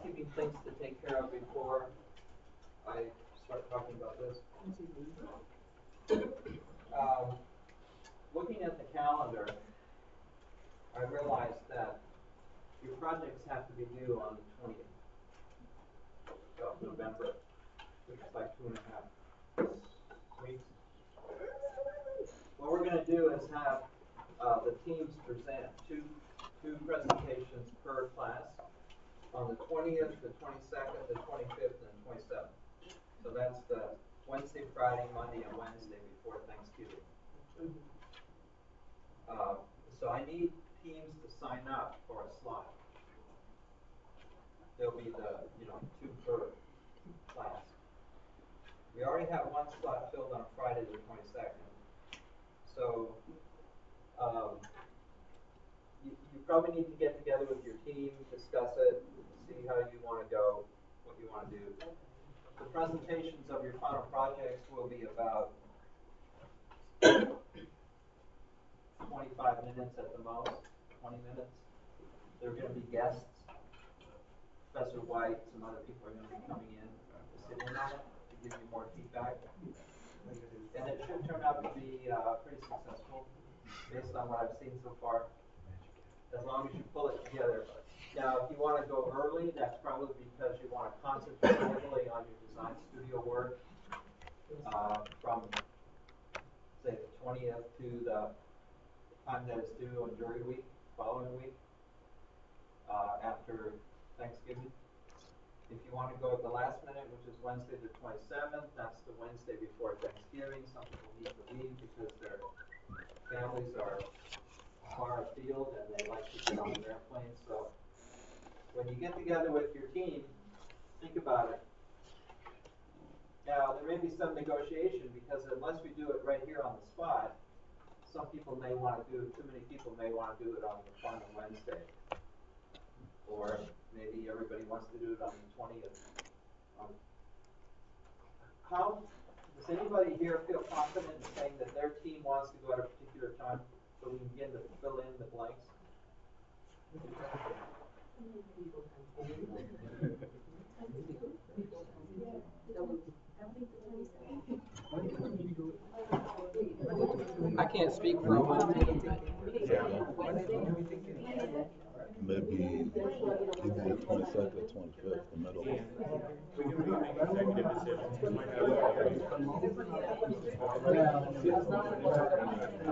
housekeeping things to take care of before I start talking about this. Looking at the calendar, I realized that your projects have to be due on the 20th of November, which is like 2.5 weeks. What we're going to do is have the teams present two presentations per class on the 20th, the 22nd, the 25th, and 27th. So that's the Wednesday, Friday, Monday, and Wednesday before Thanksgiving. So I need teams to sign up for a slot. There'll be the, 2 per class. We already have one slot filled on Friday the 22nd. So you probably need to get together with your team, discuss it, see how you want to go, what you want to do. The presentations of your final projects will be about 25 minutes at the most, 20 minutes. There are going to be guests. Professor White, some other people are going to be coming in to sit in on it to give you more feedback. And it should turn out to be pretty successful based on what I've seen so far, as long as you pull it together. Now, if you want to go early, that's probably because you want to concentrate heavily on your design studio work from, say, the 20th to the time that it's due on jury week, following week, after Thanksgiving. If you want to go at the last minute, which is Wednesday the 27th, that's the Wednesday before Thanksgiving. Some people need to leave because their families are far afield and they like to get on an airplane. So when you get together with your team, think about it. Now, there may be some negotiation because unless we do it right here on the spot, some people may want to do it, too many people may want to do it on the final Wednesday. Or maybe everybody wants to do it on the 20th. Does anybody here feel confident in saying that their team wants to go at a particular time so we can begin to fill in the blanks? I can't speak for a whole team. Maybe either the 22nd or 25th, the middle.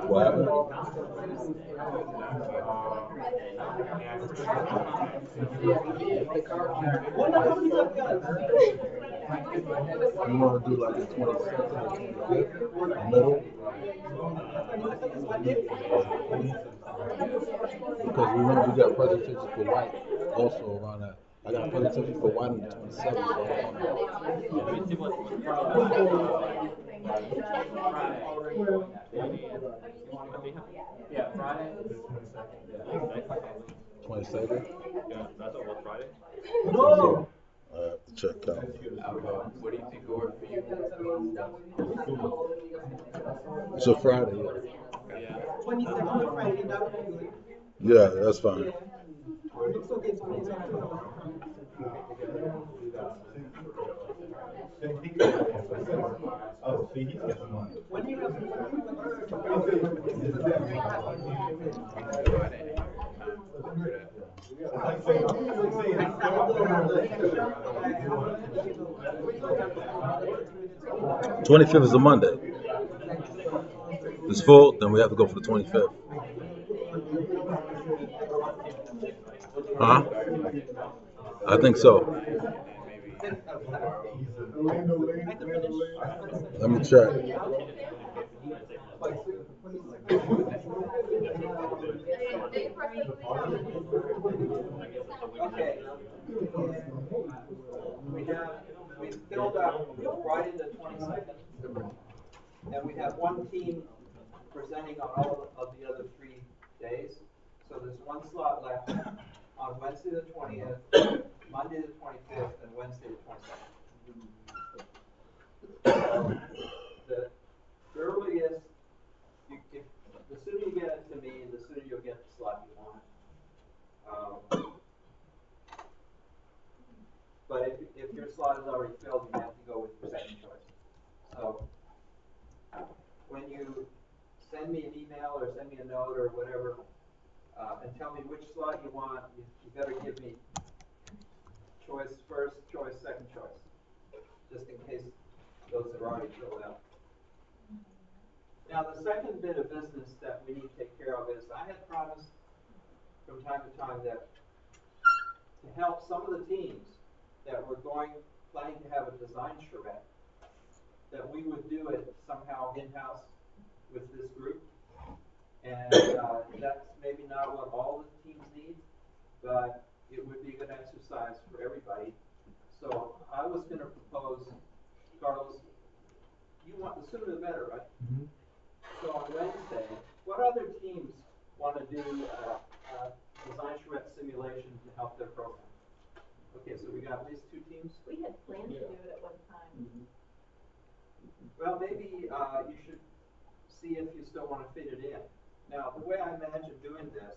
What? You want to do like the 22nd or 25th, the middle? Because remember we got presentations for White also around that. I got a presentation for White on the 27th. Yeah, Friday. 22nd? Yeah, that's on Friday? No! Check out. What do you think will work for you? It's a Friday, Yeah. 27th Friday, that would be good. yeah, that's fine. Looks okay to me. When you have The 25th is a Monday. It's full, then we have to go for the 25th. Huh? I think so. Let me check. Okay. We filled up Friday the 22nd, and we have one team presenting on all of the other 3 days. So there's one slot left on Wednesday the 20th, Monday the 25th, and Wednesday the 22nd. The earliest, the sooner you get it to me, the sooner you'll get the slot you want. But if your slot is already filled, you have to go with your second choice. So when you send me an email or send me a note or whatever, and tell me which slot you want, you better give me choice first, choice second choice, just in case those are already filled out. Now, the second bit of business that we need to take care of is I had promised from time to time that to help some of the teams that were planning to have a design charrette, that we would do it somehow in-house with this group. And that's maybe not what all the teams need, but it would be a good exercise for everybody. So I was going to propose, Carlos, you want the sooner the better, right? Mhm. So on Wednesday, what other teams want to do a design charrette simulation to help their program? Okay, so we got at least 2 teams. We had planned to do it at one time. Well, maybe you should see if you still want to fit it in. Now, the way I imagine doing this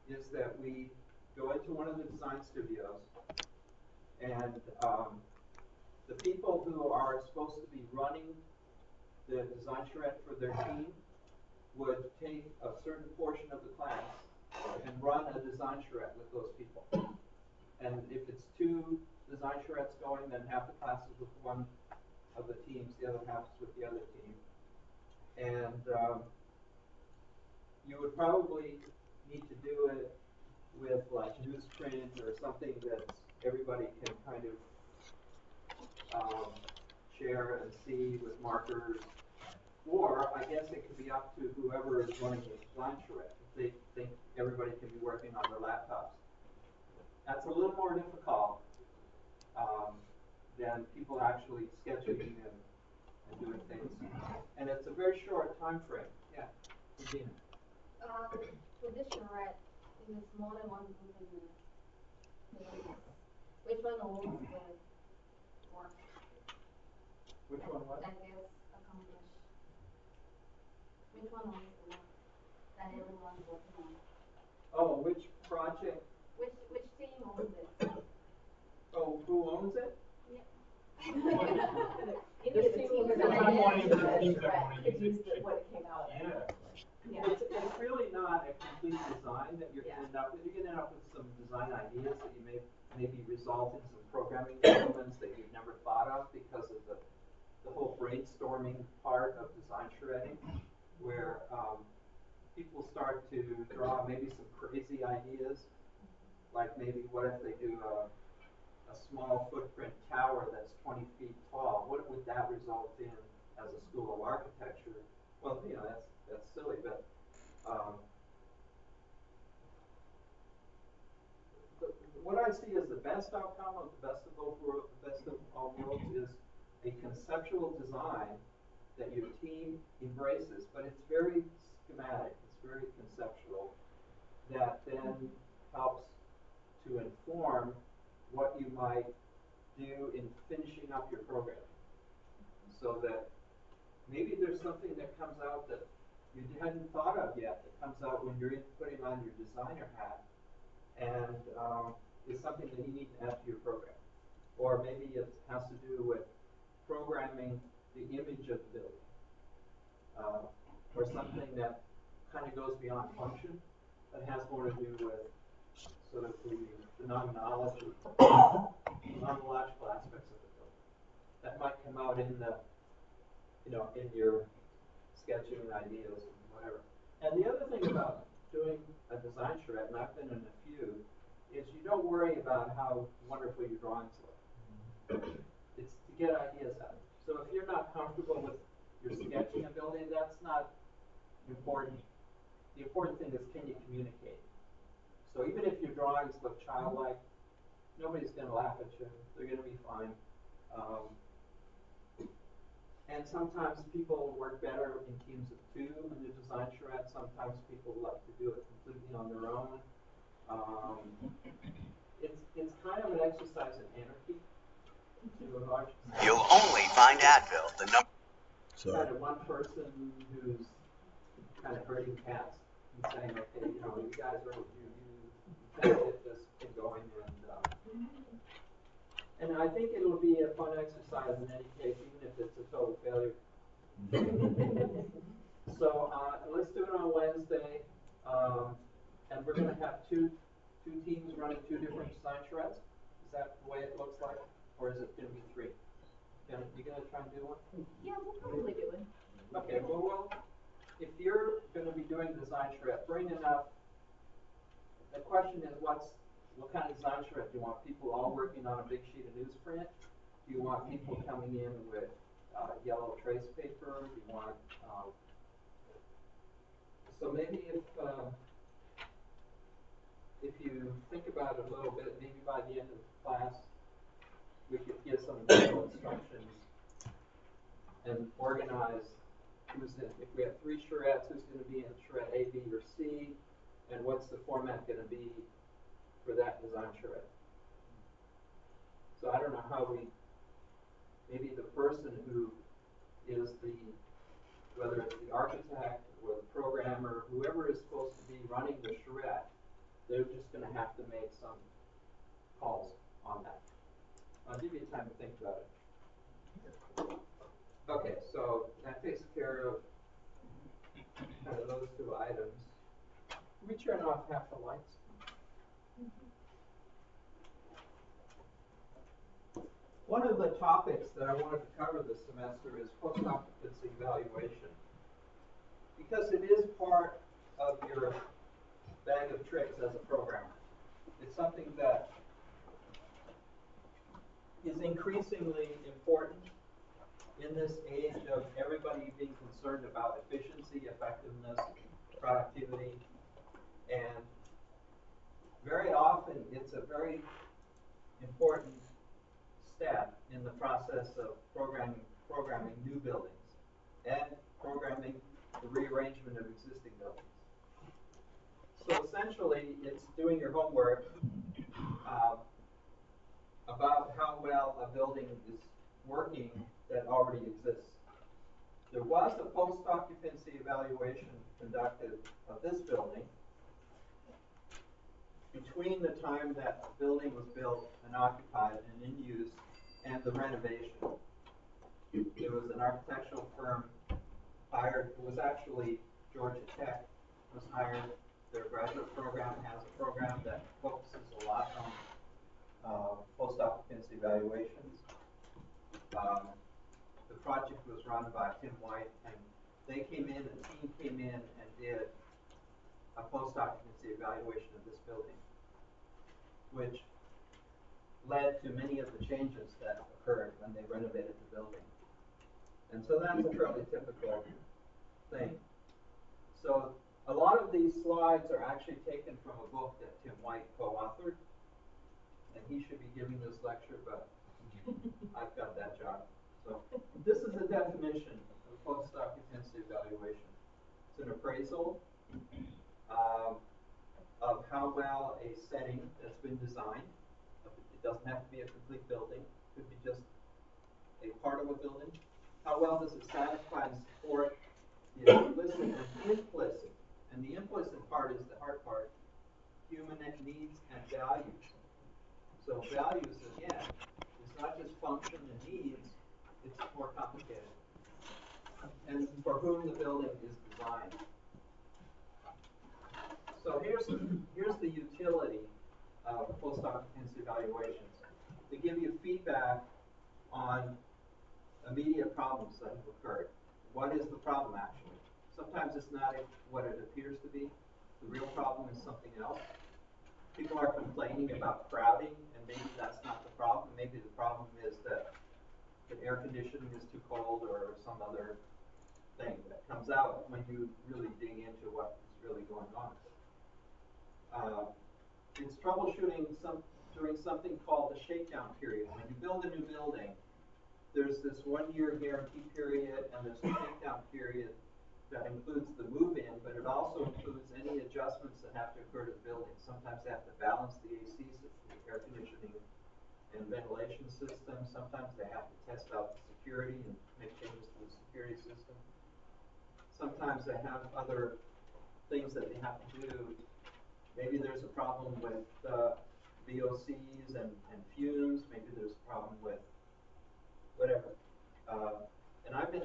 is that we go into one of the design studios, and the people who are supposed to be running the design charrette for their team would take a certain portion of the class and run a design charrette with those people. And if it's 2 design charrettes going, then half the class is with one of the teams, the other half is with the other team. And you would probably need to do it with like newsprint or something that everybody can kind of share and see with markers. Or I guess it could be up to whoever is running the design charrette. If they think everybody can be working on their laptops. That's a little more difficult than people actually sketching and doing things. And it's a very short time frame. Yeah, Regina. For this charrette, it is more than one group in the which one always good work Which one was? that gets accomplished? Which one always the work that everyone's working on? Oh, which project? Which team owns it? Oh, who owns it? Any of the teams that I'm one of the had teams that charrette wanna could use use it. what it came out of. Yeah. Yeah. It's really not a complete design that you're Yeah. gonna end up with. You're gonna end up with some design ideas that you may maybe result in some programming elements that you've never thought of because of the whole brainstorming part of design charretting, where people start to draw maybe some crazy ideas, like maybe what if they do a small footprint tower that's 20 feet tall? What would that result in as a school of architecture? Well, you know, that's silly, but what I see as the best outcome of the best of both worlds, the best of all worlds, is a conceptual design that your team embraces, but it's very schematic, it's very conceptual, that then helps to inform what you might do in finishing up your program. So that maybe there's something that comes out that you hadn't thought of yet, that comes out when you're putting on your designer hat, and is something that you need to add to your program. Or maybe it has to do with programming the image of the building, or something that kind of goes beyond function, but has more to do with sort of the non-knowledgeable aspects of the building. That might come out in the, you know, in your sketching ideas and whatever. And the other thing about doing a design charrette, and I've been in a few, is you don't worry about how wonderful your drawings look. It's to get ideas out. So if you're not comfortable with your sketching ability, that's not important. The important thing is, can you communicate? So even if your drawings look childlike, nobody's going to laugh at you. They're going to be fine. And sometimes people work better in teams of 2 in the design charrette. Sometimes people love to do it completely on their own. It's kind of an exercise in anarchy to a large extent. You'll only find Advil, the number. Kind of one person who's kind of herding cats and saying, okay, you know, you guys are, you kind of get this thing going, And I think it'll be a fun exercise in any case, even if it's a total failure. So, let's do it on Wednesday, and we're gonna have two teams running two different design charrettes? Is that the way it looks like, or is it gonna be three? You gonna try and do one? Yeah, we'll probably do it. Okay, well, if you're gonna be doing design charrette, bring enough. The question is, what kind of design charrette? Do you want people all working on a big sheet of newsprint? Do you want people coming in with, yellow trace paper? Do you want, so maybe if you think about it a little bit, maybe by the end of the class, we could give some visual instructions and organize who's in, if we have three charrettes, who's gonna be in charrette A, B, or C, and what's the format gonna be for that design charrette. So I don't know how maybe the person who is whether it's the architect or the programmer, whoever is supposed to be running the charrette, they're just gonna have to make some calls on that. I'll give you time to think about it. Okay, so that takes care of kind of those two items. Can we turn off half the lights? One of the topics that I wanted to cover this semester is post-occupancy evaluation. Because it is part of your bag of tricks as a programmer. It's something that is increasingly important in this age of everybody being concerned about efficiency, effectiveness, productivity, and very often it's a very important step in the process of programming new buildings and programming the rearrangement of existing buildings. So essentially, it's doing your homework about how well a building is working that already exists. There was a post-occupancy evaluation conducted of this building between the time that the building was built and occupied and in use and the renovation. There was an architectural firm hired, it was actually Georgia Tech was hired. Their graduate program has a program that focuses a lot on post-occupancy evaluations. The project was run by Tim White, and they came in, a team came in and did a post-occupancy evaluation of this building, which led to many of the changes that occurred when they renovated the building. And so that's a fairly typical thing. So a lot of these slides are actually taken from a book that Tim White co-authored, and he should be giving this lecture, but I've got that job. So this is a definition of post-occupancy evaluation. It's an appraisal of how well a setting that's been designed. It doesn't have to be a complete building. It could be just a part of a building. How well does it satisfy and support the explicit and implicit? And the implicit part is the hard part. Human needs and values. So values, again, it's not just function and needs, it's more complicated. And for whom the building is designed. So here's the utility of post-occupancy evaluations. They give you feedback on immediate problems that have occurred. What is the problem actually? Sometimes it's not what it appears to be. The real problem is something else. People are complaining about crowding, and maybe that's not the problem. Maybe the problem is that the air conditioning is too cold or some other thing that comes out when you really dig into what is really going on. It's troubleshooting during something called the shakedown period. When you build a new building, there's this 1-year guarantee period and there's a shakedown period that includes the move-in, but it also includes any adjustments that have to occur to the building. Sometimes they have to balance the AC system, the air conditioning and ventilation system. Sometimes they have to test out the security and make changes to the security system. Sometimes they have other things that they have to do. Maybe there's a problem with VOCs and fumes. Maybe there's a problem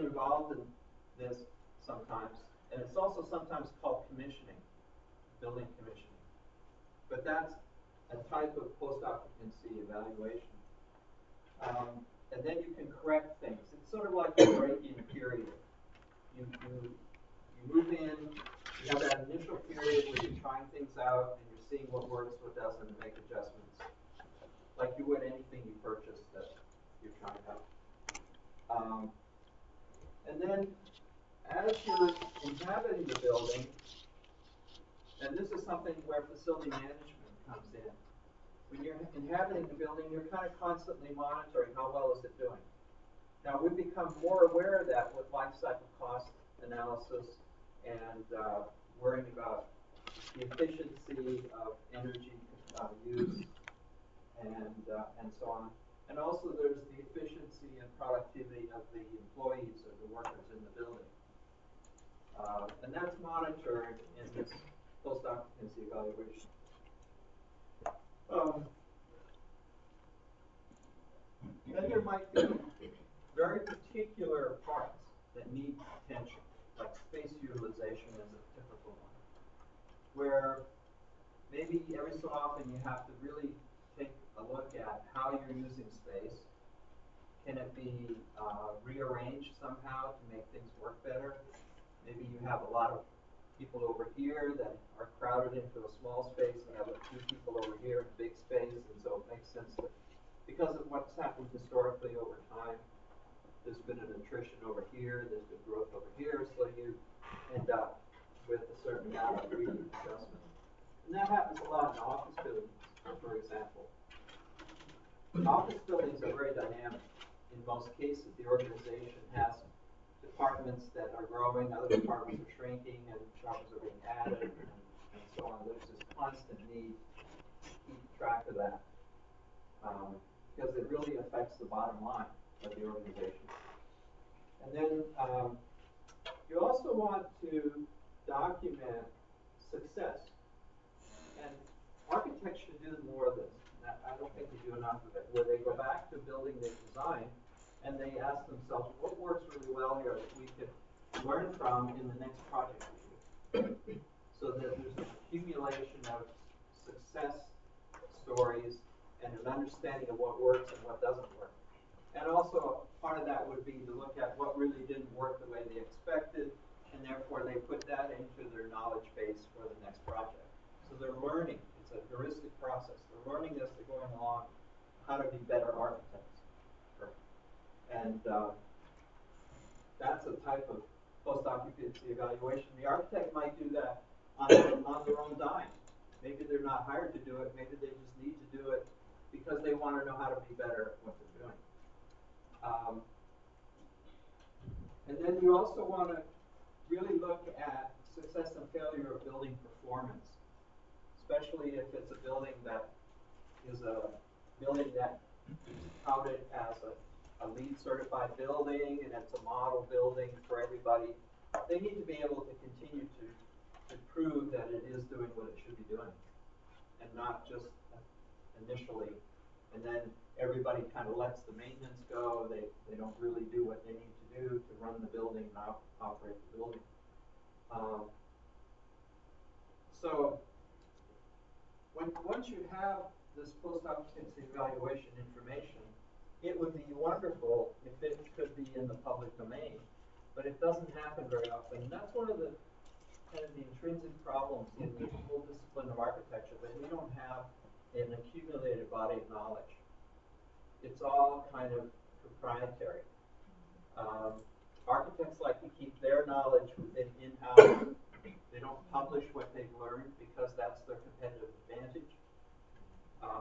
involved in this sometimes, and it's also sometimes called commissioning, building commissioning. But that's a type of post-occupancy evaluation. And then you can correct things. It's sort of like a break-in period. You move in, you have that initial period where you're trying things out and you're seeing what works, what doesn't, and make adjustments. Like you would anything you purchase that you're trying out. And then as you're inhabiting the building, and this is something where facility management comes in. When you're inhabiting the building, you're kind of constantly monitoring how well is it doing. Now, we've become more aware of that with life cycle cost analysis and worrying about the efficiency of energy use and so on. And also there's the efficiency and productivity of the employees or the workers in the building. And that's monitored in this post-occupancy evaluation. Then there might be very particular parts that need attention, like space utilization is a typical one, where maybe every so often you have to really take a look at how you're using space. Can it be rearranged somehow to make things work better? Maybe you have a lot of people over here that are crowded into a small space and have a few people over here in a big space, and so it makes sense to, because of what's happened historically over time, there's been an attrition over here, there's been growth over here, so you end up with a certain amount of readjustment. And that happens a lot in office buildings, for example. Office buildings are very dynamic. In most cases, the organization has departments that are growing, other departments are shrinking, and departments are being added, and so on. There's this constant need to keep track of that, because it really affects the bottom line of the organization. And then you also want to document success. And architects should do more of this. I don't think they do enough of it, where they go back to a building they designed and they ask themselves, what works really well here that we could learn from in the next project we do? So that there's an accumulation of success stories and an understanding of what works and what doesn't work. And also, part of that would be to look at what really didn't work the way they expected, and therefore they put that into their knowledge base for the next project. So they're learning. It's a heuristic process. They're learning as they're going along how to be better architects. And that's a type of post-occupancy evaluation. The architect might do that on their own dime. Maybe they're not hired to do it. Maybe they just need to do it because they want to know how to be better at what they're doing. And then you also want to really look at success and failure of building performance, especially if it's a building that is touted as a LEED certified building and it's a model building for everybody. They need to be able to continue to prove that it is doing what it should be doing, and not just initially, and then everybody kind of lets the maintenance go. They don't really do what they need to do to run the building and operate the building. So once you have this post-occupancy evaluation information, it would be wonderful if it could be in the public domain, but it doesn't happen very often. And that's one of the kind of the intrinsic problems in the whole discipline of architecture, that we don't have an accumulated body of knowledge. It's all kind of proprietary. Architects like to keep their knowledge within in-house. They don't publish what they've learned because that's their competitive advantage.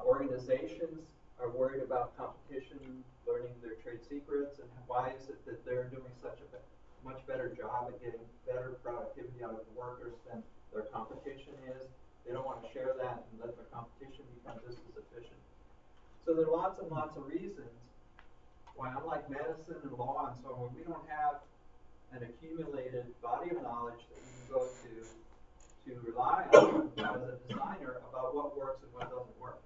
Organizations are worried about competition, learning their trade secrets, and why is it that they're doing such a much better job at getting better productivity out of the workers than their competition is. They don't want to share that and let their competition become just as efficient. So there are lots and lots of reasons why, unlike medicine and law and so on, we don't have an accumulated body of knowledge that you can go to rely on as a designer about what works and what doesn't work.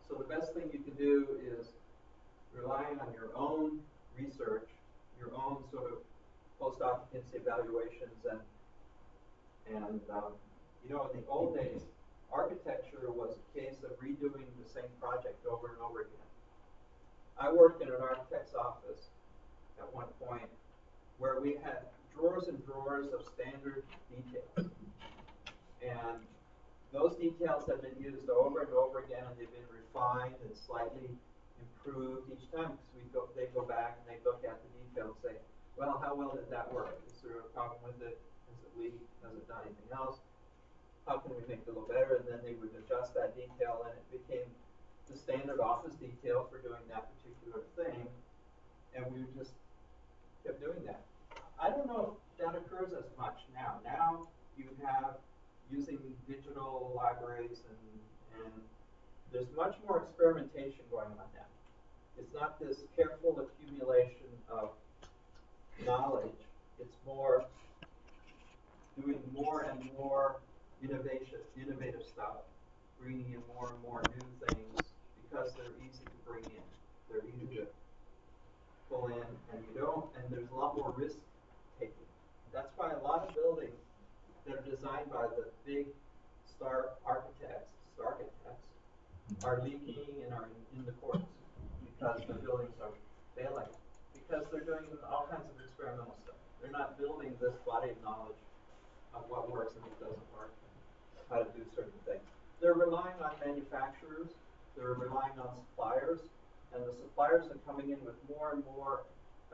So the best thing you can do is rely on your own research, your own occupancy evaluations and, you know, in the old days, architecture was a case of redoing the same project over and over again. I worked in an architect's office at one point where we had drawers and drawers of standard details. And those details have been used over and over again, and they've been refined and slightly improved each time, because they go back and they look at the detail and say, well, how well did that work? Is there a problem with it? Has it leaked? Has it done anything else? How can we make it a little better? And then they would adjust that detail, and it became the standard office detail for doing that particular thing. And we just kept doing that. I don't know if that occurs as much now. Now you have using digital libraries and there's much more experimentation going on now. It's not this careful accumulation of knowledge. It's more doing more and more innovative stuff, bringing in more and more new things because they're easy to bring in. They're easy to pull in, and there's a lot more risk taking. That's why a lot of buildings that are designed by the big star architects are leaking and are in the courts because the buildings are failing, because they're doing all kinds of experimental stuff. They're not building this body of knowledge of what works and what doesn't work, and how to do certain things. They're relying on manufacturers, they're relying on suppliers, and the suppliers are coming in with more and more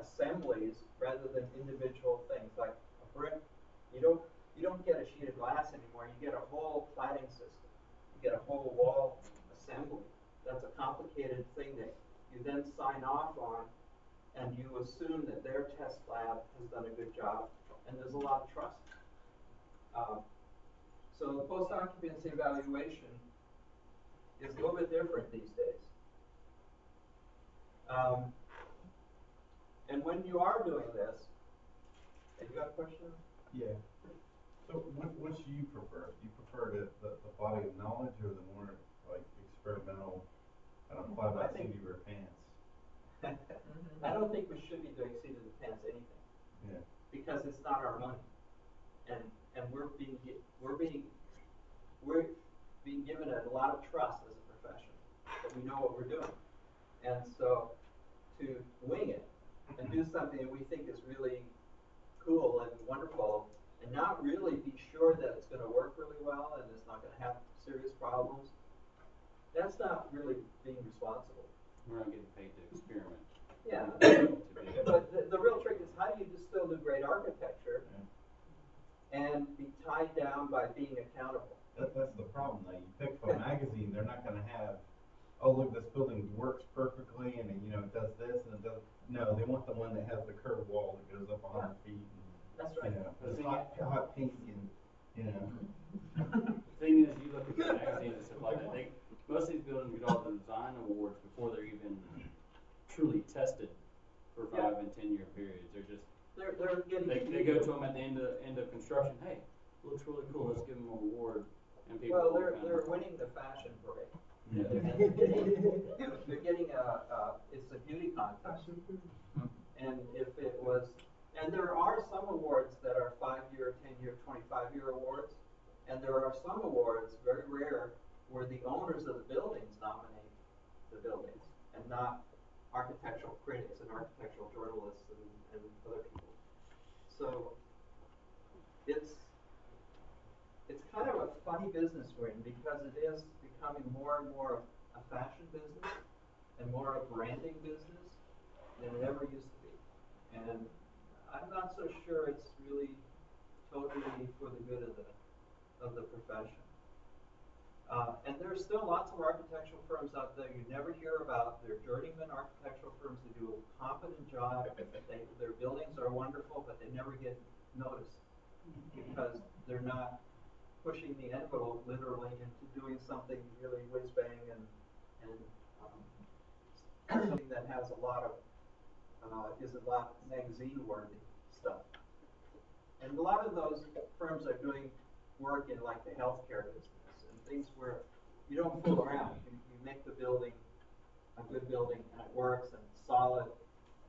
assemblies rather than individual things. Like a brick, you don't get a sheet of glass anymore, you get a whole cladding system. You get a whole wall assembly. That's a complicated thing that you then sign off on, and you assume that their test lab has done a good job, and there's a lot of trust. So the post-occupancy evaluation is a little bit different these days. And when you are doing this, have you got a question? Yeah. So which do you prefer? Do you prefer the body of knowledge or the more like experimental, I don't know, fly by seat of your pants? I don't think we should be doing seat of the pants anything. Yeah. Because it's not our money. And we're being given a lot of trust as a profession that we know what we're doing. And so to wing it and do something that we think is really cool and wonderful and not really be sure that it's going to work really well and it's not going to have serious problems, that's not really being responsible. We're not getting paid to experiment. Yeah. But the real trick is, how do you just still do great architecture and be tied down by being accountable? That's the problem though. You pick up a magazine, they're not gonna have, oh look, this building works perfectly and it does this and it does. No, they want the one that has the curved wall that goes up 100 feet. And, that's right. It's hot pink and The thing is, you look at the magazines and stuff like that. Most of these buildings get all the design awards before they're even truly tested for 5 and 10 year periods. They're just They're getting they go to them at the end of construction. Hey, looks really cool. Let's give them an award. And people well, will they're winning the fashion parade. Yeah. They're getting it's a beauty contest. And if it was, and there are some awards that are 5-year, 10-year, 25-year awards, and there are some awards, very rare, where the owners of the buildings nominate the buildings and not architectural critics and architectural journalists and other people. So it's kind of a funny business we're in, because it is becoming more and more a fashion business and more a branding business than it ever used to be. And I'm not so sure it's really totally for the good of the profession. And there's still lots of architectural firms out there you never hear about. They're journeyman architectural firms that do a competent job. Their buildings are wonderful, but they never get noticed because they're not pushing the envelope literally into doing something really whiz bang and something that has a lot of is a lot magazine worthy stuff. And a lot of those firms are doing work in like the healthcare business and things where you don't fool around. You make the building a good building and it works and it's solid,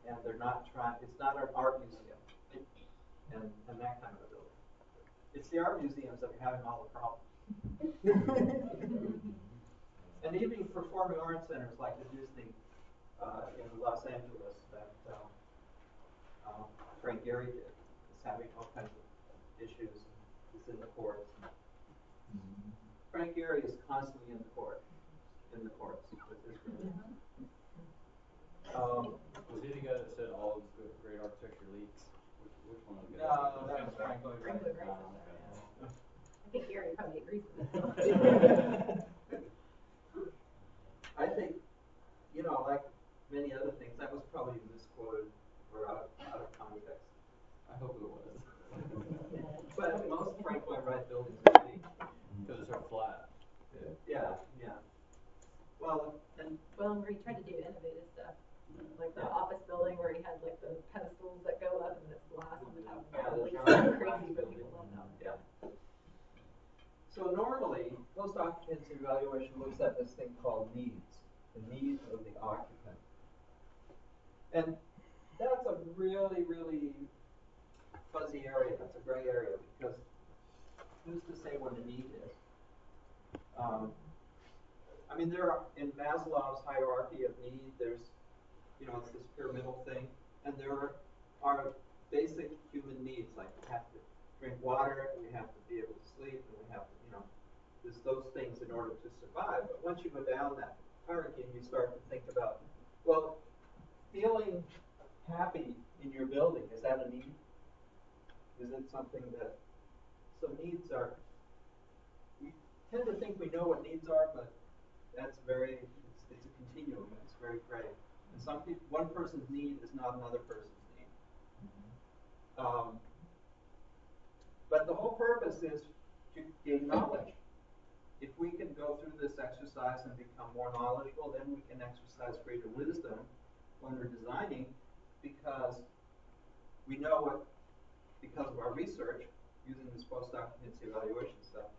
and they're not trying. It's not an art museum. and that kind of a building. It's the art museums that are having all the problems. And even performing arts centers like the Disney in Los Angeles that Frank Gehry did is having all kinds of issues. It's in the courts. Frank Gehry is constantly in the courts with his group. Was he the guy that said all great architecture leaks? Which one of the guys? No, that was Frank Lloyd Wright. Frank Lloyd Wright. I think Gary probably agrees with this. I think, you know, like many other things, that was probably misquoted or out of context. I hope it was. But most Frank Lloyd Wright buildings are big. Because it's so flat. Yeah, yeah. Well, and Well, and where he tried to do innovative stuff, like the office building where he had like the pedestals that go up and this glass on the top. Yeah, Like, those it's are crazy, but glass people love that. yeah. So normally, post-occupancy evaluation looks at this thing called needs, the needs of the occupant. And that's a really, really fuzzy area. That's a gray area because who's to say what a need is? I mean, there are, in Maslow's hierarchy of need, there's, you know, it's this pyramidal thing, and there are basic human needs, like we have to drink water, and we have to be able to sleep, and we have to, you know, there's those things in order to survive. But once you go down that hierarchy and you start to think about, well, feeling happy in your building, is that a need? Is it something that, so needs are, we tend to think we know what needs are, but that's very, it's a continuum, it's very gray. And some people, one person's need is not another person's need. But the whole purpose is to gain knowledge. If we can go through this exercise and become more knowledgeable, then we can exercise greater wisdom when we're designing, because we know what, because of our research, using this post-occupancy evaluation stuff,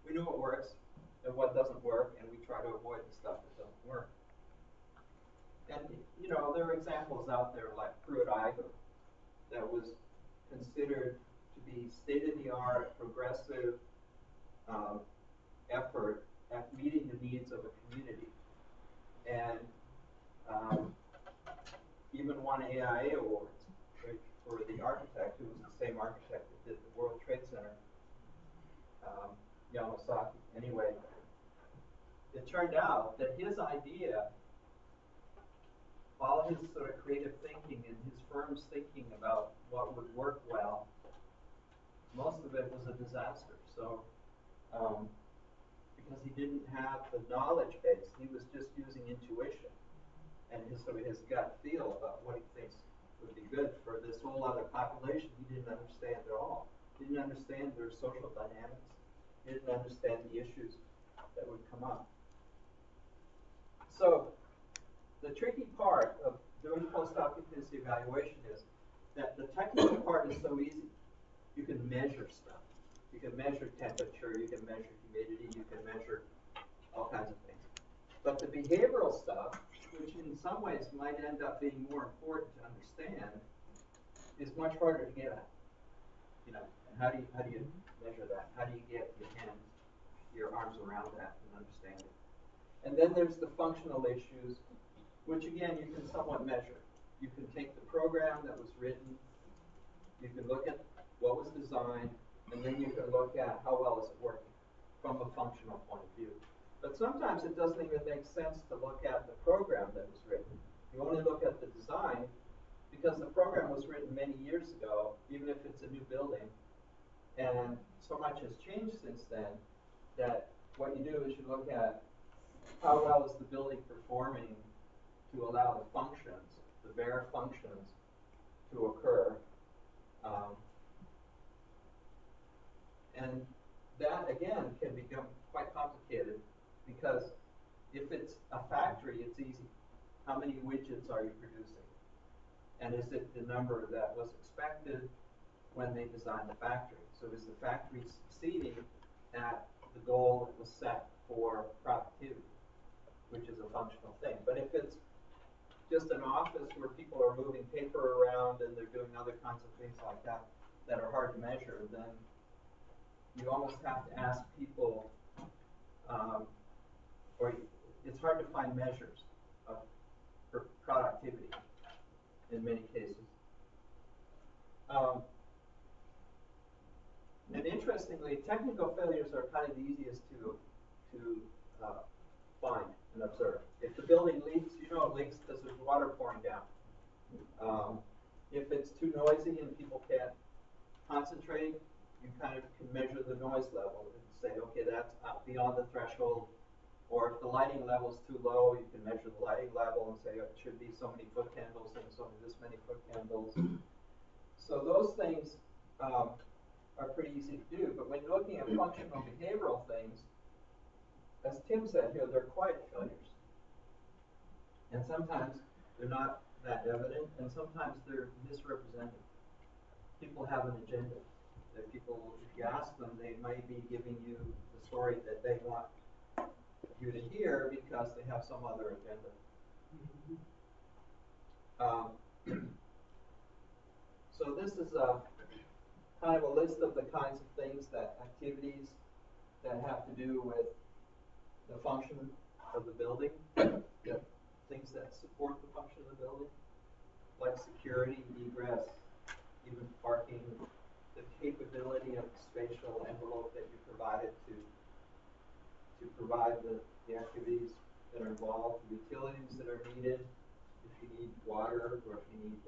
we know what works and what doesn't work, and we try to avoid the stuff that doesn't work. And, you know, there are examples out there like Pruitt-Igoe that was considered to be state-of-the-art, progressive effort at meeting the needs of a community. And even won AIA awards for the architect, who was the same architect that did the World Trade Center, Yamasaki. Anyway, it turned out that his idea, all his sort of creative thinking and his firm's thinking about what would work well, most of it was a disaster. So, because he didn't have the knowledge base, he was just using intuition and his sort of his gut feel about what he thinks would be good for this whole other population he didn't understand at all. He didn't understand their social dynamics. He didn't understand the issues that would come up. So the tricky part of doing post-occupancy evaluation is that the technical part is so easy. You can measure stuff. You can measure temperature, you can measure humidity, you can measure all kinds of things. But the behavioral stuff, which in some ways might end up being more important to understand, is much harder to get at. You know, and how do you measure that? How do you get your arms around that and understand it? And then there's the functional issues, which again you can somewhat measure. You can take the program that was written, you can look at what was designed, and then you can look at how well is it working from a functional point of view. But sometimes it doesn't even make sense to look at the program that was written. You only look at the design because the program was written many years ago, even if it's a new building. And so much has changed since then that what you do is you look at how well is the building performing to allow the functions, the bare functions, to occur. And that, again, can become quite complicated because if it's a factory, it's easy. How many widgets are you producing? And is it the number that was expected when they designed the factory? So is the factory succeeding at the goal that was set for productivity, which is a functional thing? But if it's just an office where people are moving paper around and they're doing other kinds of things like that that are hard to measure, then you almost have to ask people, or it's hard to find measures of productivity in many cases. And interestingly, technical failures are kind of the easiest to find and observe. If the building leaks, you know it leaks because there's water pouring down. If it's too noisy and people can't concentrate, you kind of can measure the noise level and say, okay, that's beyond the threshold. Or if the lighting level is too low, you can measure the lighting level and say, oh, it should be so many foot candles and so this many foot candles. So those things are pretty easy to do. But when you're looking at functional behavioral things, as Tim said here, they're quiet failures. And sometimes they're not that evident, and sometimes they're misrepresented. People have an agenda. That people, if you ask them, they might be giving you the story that they want you to hear because they have some other agenda. So this is a kind of a list of the kinds of things that activities that have to do with the function of the building, things that support the function of the building, like security, egress, even parking, the capability of the spatial envelope that you provided to provide the activities that are involved, the utilities that are needed, if you need water or if you need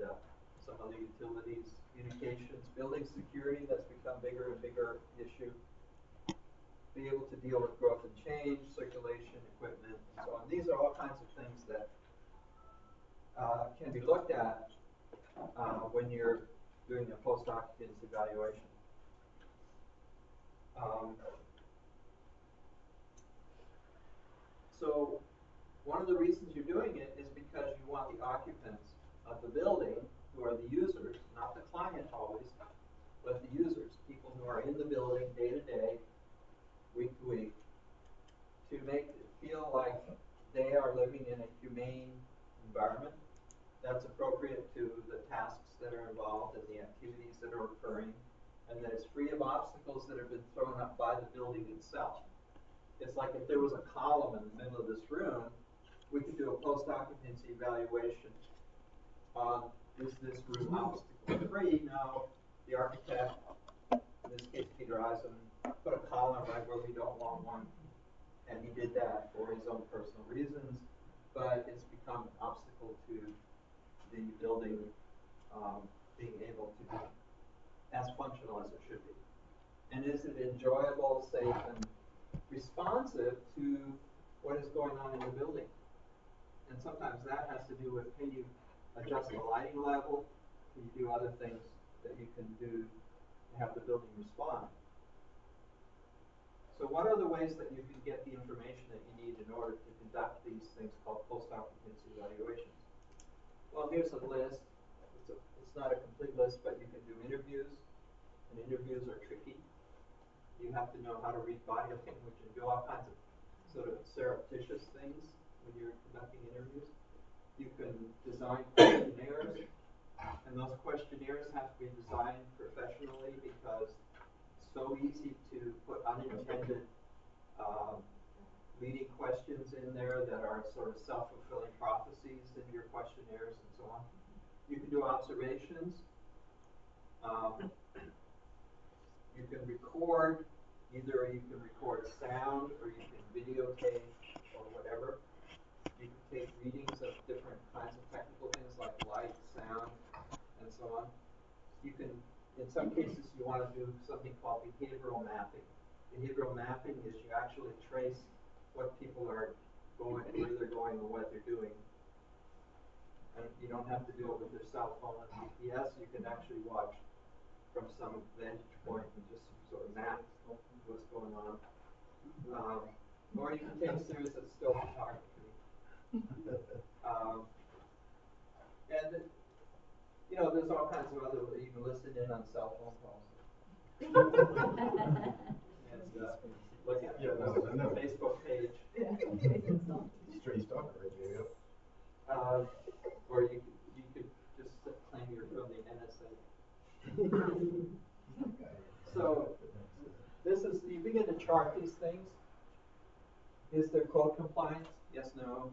some other utilities, communications, building security, that's become bigger and bigger issue. Be able to deal with growth and change, circulation, equipment, and so on. These are all kinds of things that can be looked at when you're doing a post-occupancy evaluation. So one of the reasons you're doing it is because you want the occupants of the building, who are the users, not the client always, but the users, people who are in the building day to day, week to week, to make it feel like they are living in a humane environment that's appropriate to the tasks that are involved and the activities that are occurring, and that it's free of obstacles that have been thrown up by the building itself. It's like if there was a column in the middle of this room, we could do a post-occupancy evaluation on, is this room obstacle-free? No, the architect, in this case Peter Eisen, put a column right where we don't want one, and he did that for his own personal reasons, but it's become an obstacle to the building being able to be as functional as it should be. And is it enjoyable, safe, and responsive to what is going on in the building? And sometimes that has to do with, can you adjust the lighting level? Can you do other things that you can do to have the building respond? So what are the ways that you can get the information that you need in order to conduct these things called post-occupancy evaluations? Well, here's a list. It's not a complete list, but you can do interviews, and interviews are tricky. You have to know how to read body language and do all kinds of sort of surreptitious things when you're conducting interviews. You can design questionnaires, and those questionnaires have to be designed professionally because it's so easy to put unintended leading questions in there that are sort of self-fulfilling prophecies in your questionnaires and so on. You can do observations. You can record, either you can record sound or you can videotape or whatever. You can take readings of different kinds of technical things like light, sound, and so on. You can, in some cases, you want to do something called behavioral mapping. Behavioral mapping is you actually trace what people are going, where they're going, and what they're doing. And you don't have to do it with your cell phone and GPS. You can actually watch from some vantage point and just sort of map what's going on. Or you can take a series of still photography. And you know, there's all kinds of other, you can listen in on cell phone calls. And look at the Facebook page. Straight stalker right there. So, this is, you begin to chart these things. Is there code compliance? Yes, no.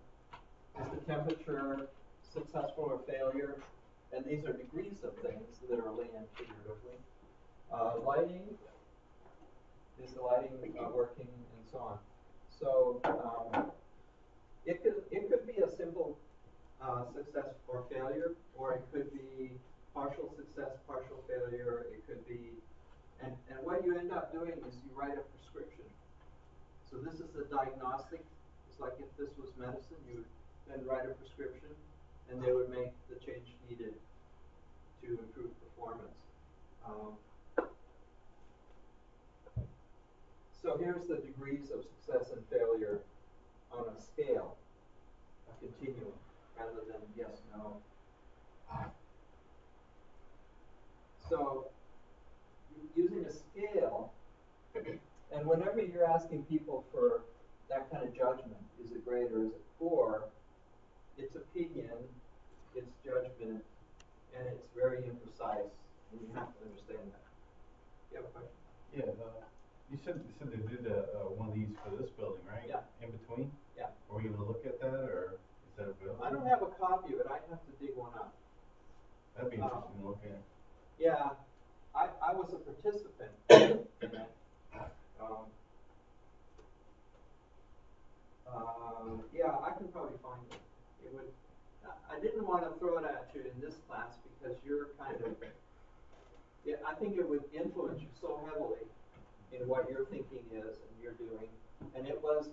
Is the temperature successful or failure? And these are degrees of things, literally and figuratively. Lighting, is the lighting working, and so on. So, it could be a simple success or failure, or it could be partial success, partial failure. It could be, and what you end up doing is you write a prescription. So this is the diagnostic. It's like if this was medicine, you would then write a prescription, and they would make the change needed to improve performance. So here's the degrees of success and failure on a scale, a continuum, rather than yes, no. So using a scale, and whenever you're asking people for that kind of judgment, is it great or is it poor, it's opinion, it's judgment, and it's very imprecise, and you have to understand that. You have a question? Yeah, you said they did one of these for this building, right? Yeah. In between? Yeah. Are we gonna look at that, or is that available? I don't have a copy of it, I'd have to dig one up. That'd be interesting to look at. Yeah, I was a participant in it. Yeah, I can probably find it. It would, I didn't want to throw it at you in this class because you're kind of, yeah, I think it would influence you so heavily in what your thinking is and you're doing. And it was,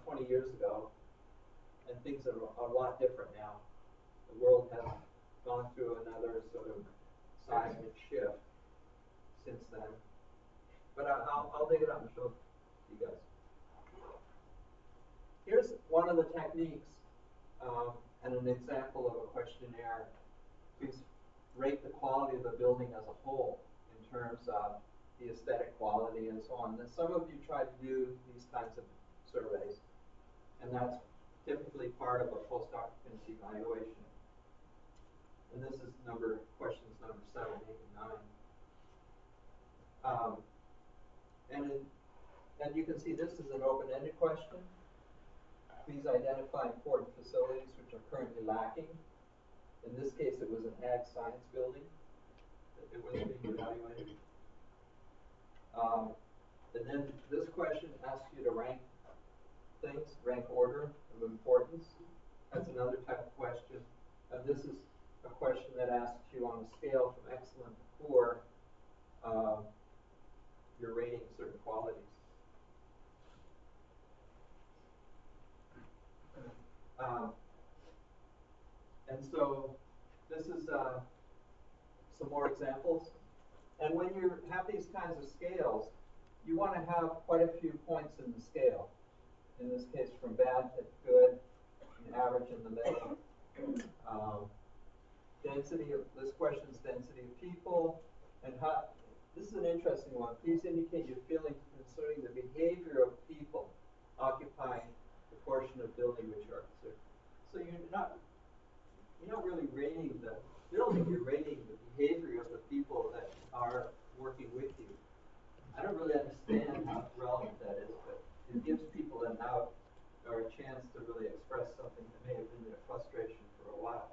20 years ago, and things are a lot different now. The world has gone through another sort of seismic shift since then. But I'll dig it up and show you guys. Here's one of the techniques and an example of a questionnaire. Please rate the quality of the building as a whole in terms of the aesthetic quality and so on. And some of you try to do these kinds of surveys, and that's typically part of a post-occupancy evaluation. And this is questions number 7, 8, and 9. And you can see this is an open-ended question. Please identify important facilities which are currently lacking. In this case, it was an ag science building that it was being evaluated. And then this question asks you to rank things, rank order of importance. That's another type of question. And this is a question that asks you on a scale from excellent to poor, you're rating certain qualities. And so this is some more examples. And when you have these kinds of scales, you want to have quite a few points in the scale. In this case, from bad to good, and average in the middle. Density of, this question is density of people, and how, this is an interesting one. Please indicate your feelings concerning the behavior of people occupying the portion of building which you are considered. So you're not really rating the building, you're rating the behavior of the people that are working with you. I don't really understand how relevant that is, but it gives people an out or a chance to really express something that may have been their frustration for a while.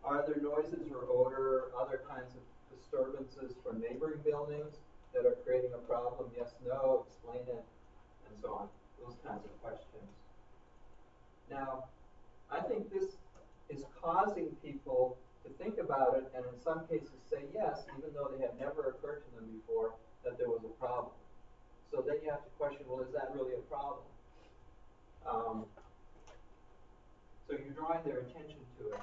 Are there noises or odor, other kinds of disturbances from neighboring buildings that are creating a problem? Yes, no, explain it, and so on. Those kinds of questions. Now, I think this is causing people to think about it, and in some cases say yes, even though they had never occurred to them before that there was a problem. So then you have to question, well, is that really a problem? So you're drawing their attention to it.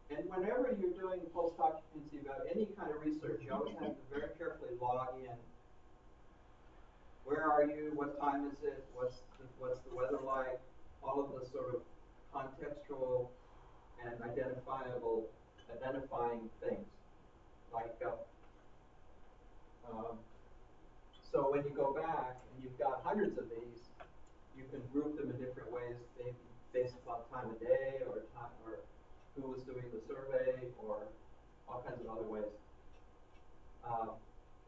And whenever you're doing post-occupancy about any kind of research, you always have to very carefully log in. Where are you? What time is it? What's the weather like? All of the sort of contextual and identifying things. Like, so when you go back and you've got hundreds of these, you can group them in different ways based upon other ways.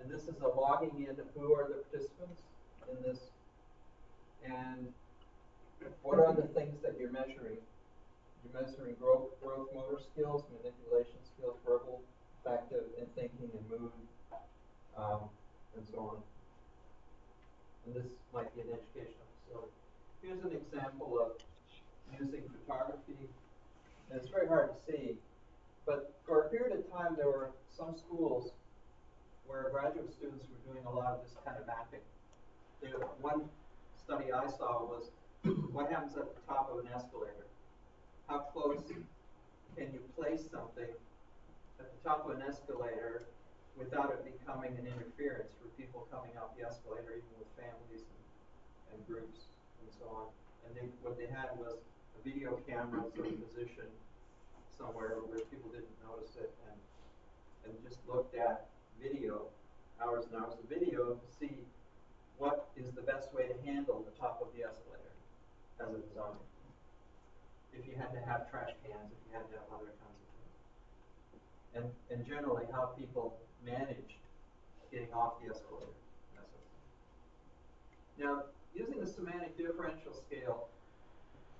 And this is a logging in of who are the participants in this, and what are the things that you're measuring? You're measuring growth motor skills, manipulation skills, verbal, affective, and thinking and mood, and so on. And this might be an educational facility. Here's an example of using photography. And it's very hard to see, but for a period of time there were some schools where graduate students were doing a lot of this kind of mapping. One study I saw was what happens at the top of an escalator. How close can you place something at the top of an escalator without it becoming an interference for people coming up the escalator, even with families and groups and so on. And what they had was a video camera sort of positioned somewhere where people didn't notice it, and just looked at video, hours and hours of video, to see what is the best way to handle the top of the escalator as a design. If you had to have trash cans, if you had to have other kinds of things. And generally how people managed getting off the escalator. That sort of thing. Now, using the semantic differential scale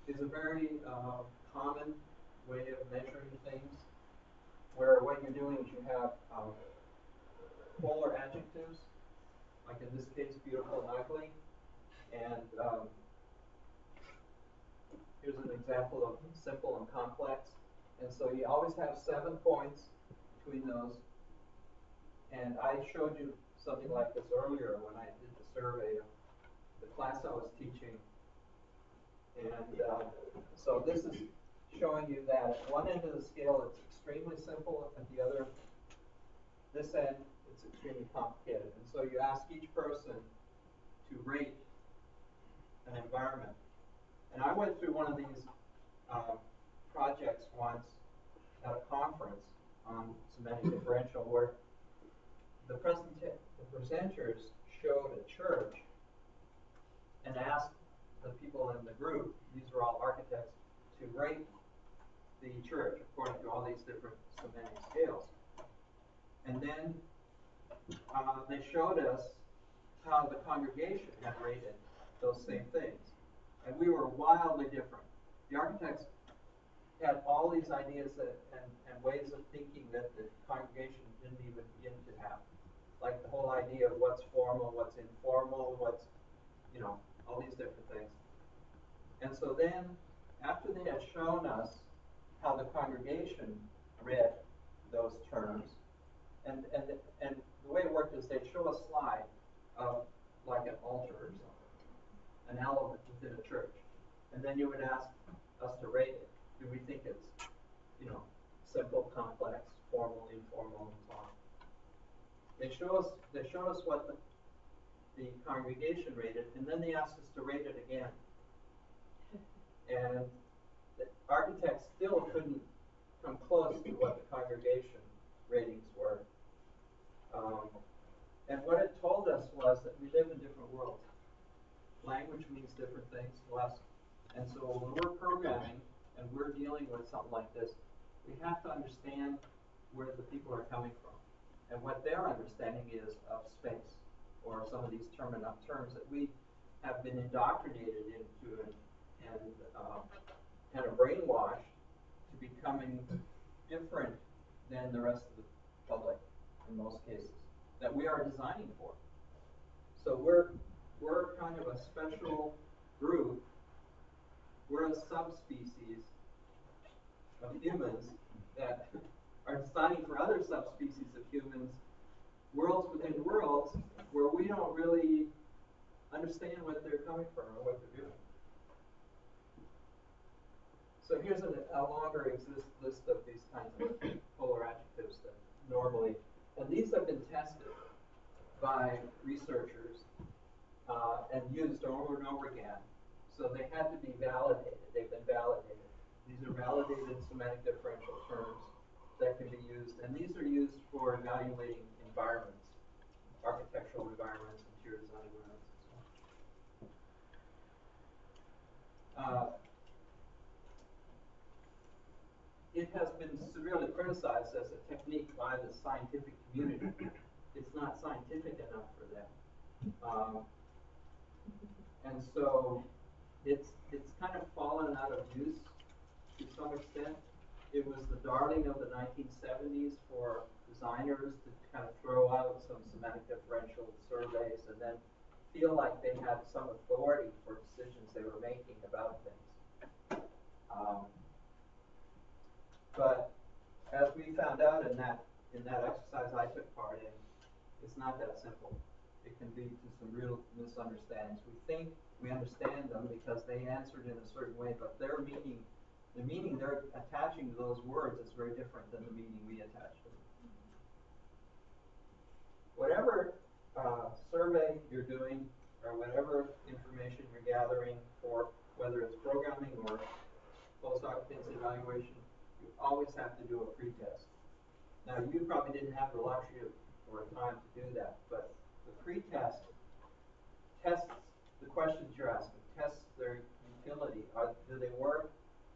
is a very common way of measuring things, where what you're doing is you have polar adjectives, like in this case, beautiful and ugly, and here's an example of simple and complex. And so you always have 7 points between those. And I showed you something like this earlier when I did the survey of the class I was teaching. And so this is showing you that at one end of the scale it's extremely simple, at the other, this end, it's extremely complicated. And so you ask each person to rate an environment. And I went through one of these projects once at a conference on semantic differential, where the presenters showed a church and asked the people in the group, these were all architects, to rate the church according to all these different semantic scales. And then they showed us how the congregation had rated those same things. And we were wildly different. The architects had all these ideas and ways of thinking that the congregation didn't even begin to have. Like the whole idea of what's formal, what's informal, what's, all these different things. And so then, after they had shown us how the congregation read those terms, and the way it worked is they'd show a slide of like an altar or something, an element within a church. And then you would ask us to rate it. Do we think it's, simple, complex, formal, informal, and so on? They showed us what the congregation rated, and then they asked us to rate it again. And the architects still couldn't come close to what the congregation ratings were. And what it told us was that we live in different worlds. Language means different things to us. And so when we're programming and we're dealing with something like this, we have to understand where the people are coming from and what their understanding is of space, or some of these terms that we have been indoctrinated into and kind of brainwashed to becoming different than the rest of the public in most cases, that we are designing for. So we're kind of a special group. We're a subspecies of humans that are designing for other subspecies of humans, worlds within worlds, where we don't really understand what they're coming from or what they're doing. So here's a longer list of these kinds of polar adjectives that normally, and these have been tested by researchers and used over and over again. So they had to be validated. They've been validated. These are validated semantic differential terms that can be used, and these are used for evaluating environments, architectural environments, interior design environments, and so on. It has been severely critical criticized as a technique by the scientific community. It's not scientific enough for them. And so it's kind of fallen out of use to some extent. It was the darling of the 1970s for designers to kind of throw out some semantic differential surveys and then feel like they had some authority for decisions they were making about things. But as we found out in that exercise I took part in, it's not that simple. It can lead to some real misunderstandings. We think we understand them because they answered in a certain way, but their meaning, the meaning they're attaching to those words is very different than the meaning we attach to them. Whatever survey you're doing or whatever information you're gathering for whether it's programming or post-occupancy evaluation, you always have to do a pretest. Now, you probably didn't have the luxury or time to do that, but the pretest tests the questions you're asking, tests their utility. Do they work?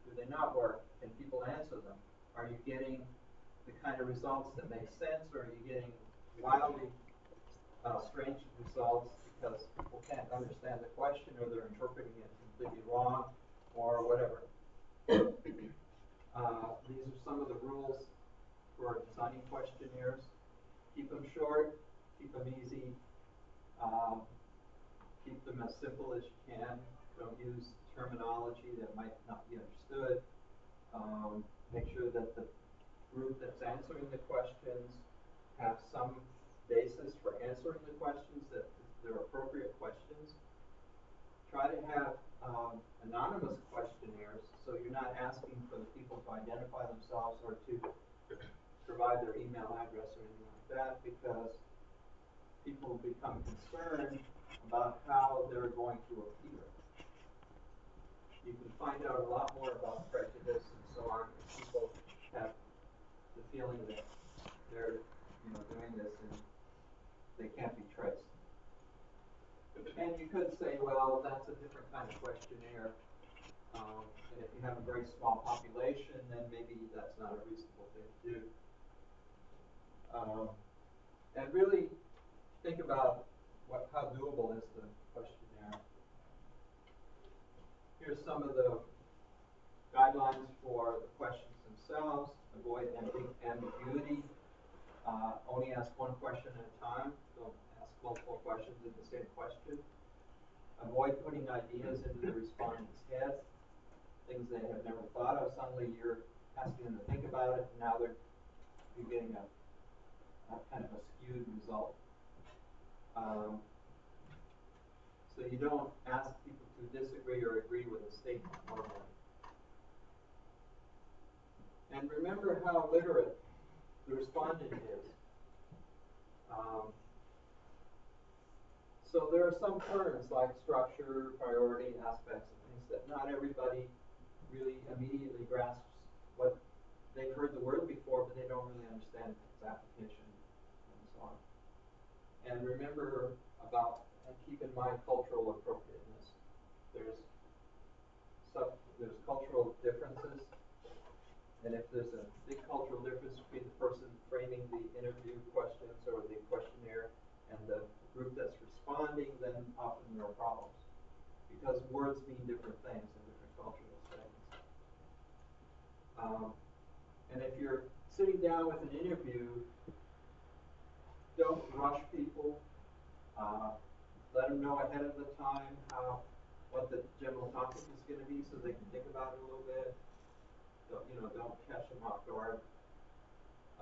Do they not work? Can people answer them? Are you getting the kind of results that make sense, or are you getting wildly strange results because people can't understand the question, or they're interpreting it completely wrong, or whatever? These are some of the rules for designing questionnaires. Keep them short, keep them easy, keep them as simple as you can. Don't use terminology that might not be understood. Make sure that the group that's answering the questions have some basis for answering the questions, that they're appropriate questions. Try to have anonymous questionnaires, so you're not asking for the people to identify themselves or to provide their email address or anything like that, because people become concerned about how they're going to appear. You can find out a lot more about prejudice and so on if people have the feeling that they're doing this and they can't be traced. And you could say, well, that's a different kind of questionnaire. And if you have a very small population, then maybe that's not a reasonable thing to do. And really think about how doable is the questionnaire. Here's some of the guidelines for the questions themselves. Avoid ambiguity. Only ask one question at a time. Don't ask multiple questions in the same question. Avoid putting ideas into the respondent's head, things they have never thought of. Suddenly you're asking them to think about it, and now you're getting a kind of a skewed result. So you don't ask people to disagree or agree with a statement normally. And remember how literate the respondent is. So there are some terms like structure, priority, aspects, and things that not everybody really immediately grasps. What they've heard the word before, but they don't really understand its application and so on. And remember about, and keep in mind cultural appropriateness. There's cultural differences, and if there's a big cultural difference between the person framing the interview questions or the questionnaire and the group that's responding, then often there are problems, because words mean different things in different cultural settings. And if you're sitting down with an interview, don't rush people. Let them know ahead of the time what the general topic is going to be, so they can think about it a little bit. Don't catch them off guard.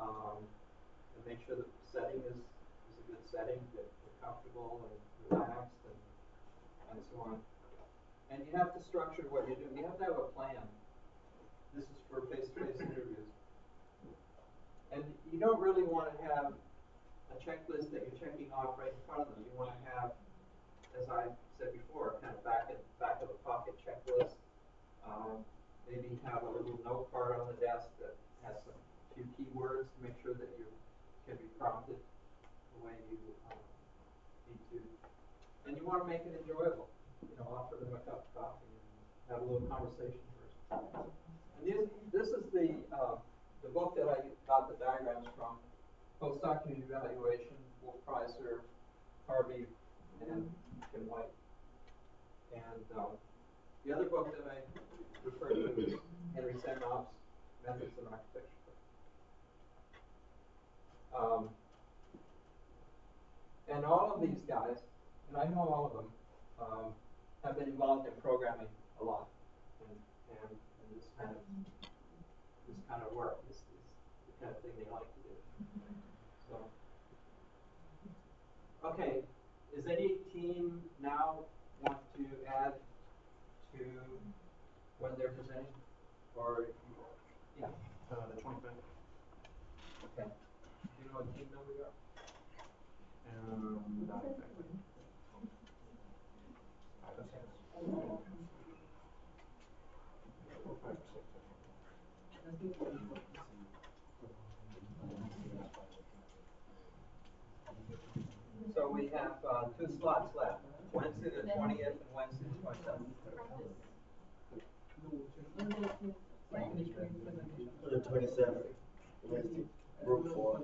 And make sure the setting is a good setting, that they're comfortable and relaxed and so on. And you have to structure what you're doing. You have to have a plan. This is for face-to-face interviews. And you don't really want to have a checklist that you're checking off right in front of them. You want to have, as I said before, kind of back of the pocket checklist. Maybe have a little note card on the desk that has a few keywords to make sure that you can be prompted the way you need to. And you want to make it enjoyable. Offer them a cup of coffee and have a little conversation first. And this is the the book that I got the diagrams from, Postdoc Evaluation, Wolf Pricer, Harvey, and Kim White. And, the other book that I referred to is Henry Senoff's Methods in Architecture. And all of these guys, and I know all of them, have been involved in programming a lot, and this kind of work is the kind of thing they like to do. So, okay, is any team now want to add to when they're presenting, or yeah? The 25th. Okay. Do you know what team number you are? Not exactly. So we have 2 slots left, Wednesday the 20th and Wednesday the 27th. The 27th, Wednesday, group 4.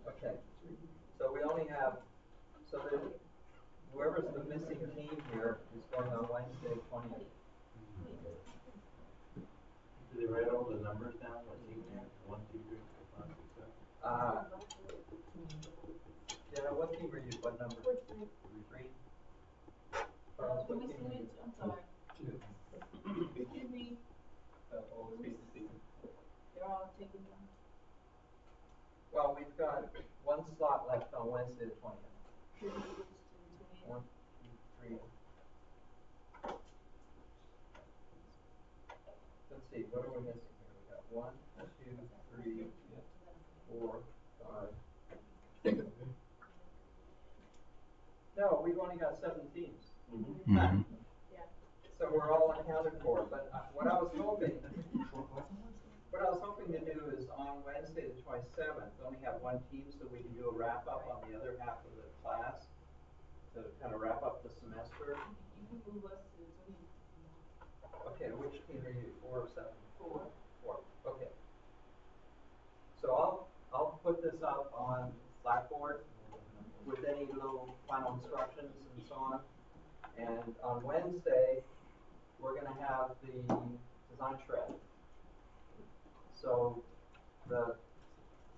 Okay, so we only have, so that whoever's the missing team here is going on Wednesday the 20th. Do they write all the numbers down, what team they have? 1, 2, 3, 4, 5, 6, 7? Yeah, what team are you, what number? 3? Charles, what team are you? I'm sorry. 2. They're all taken down. Well, we've got 1 slot left on Wednesday the 20th. 1, 2, 3. Let's see, what are we missing here? We got 1, 2, 3, 4, 5. No, we've only got 7 teams. Mhm. So we're all accounted for, but what I was hoping to do is on Wednesday the 27th, only have 1 team so we can do a wrap up on the other half of the class to kind of wrap up the semester. You can move us to the 20th. Okay, which team are you, 4 or 7? 4. 4, okay. So I'll put this up on Blackboard with any little final instructions and so on. And on Wednesday, we're gonna have the design shred. So the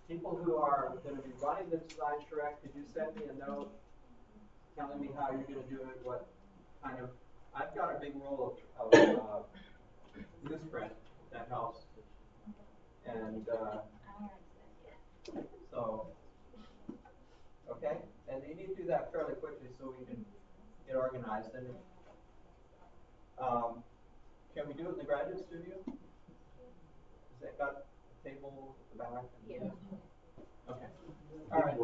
people who are gonna be running the design shred, could you send me a note telling me how you're gonna do it, what kind of, I've got a big roll of newsprint that helps. And, so, okay, and you need to do that fairly quickly so we can get organized. And can we do it in the graduate studio? Has that got a table at the back? Yeah. Okay. All right.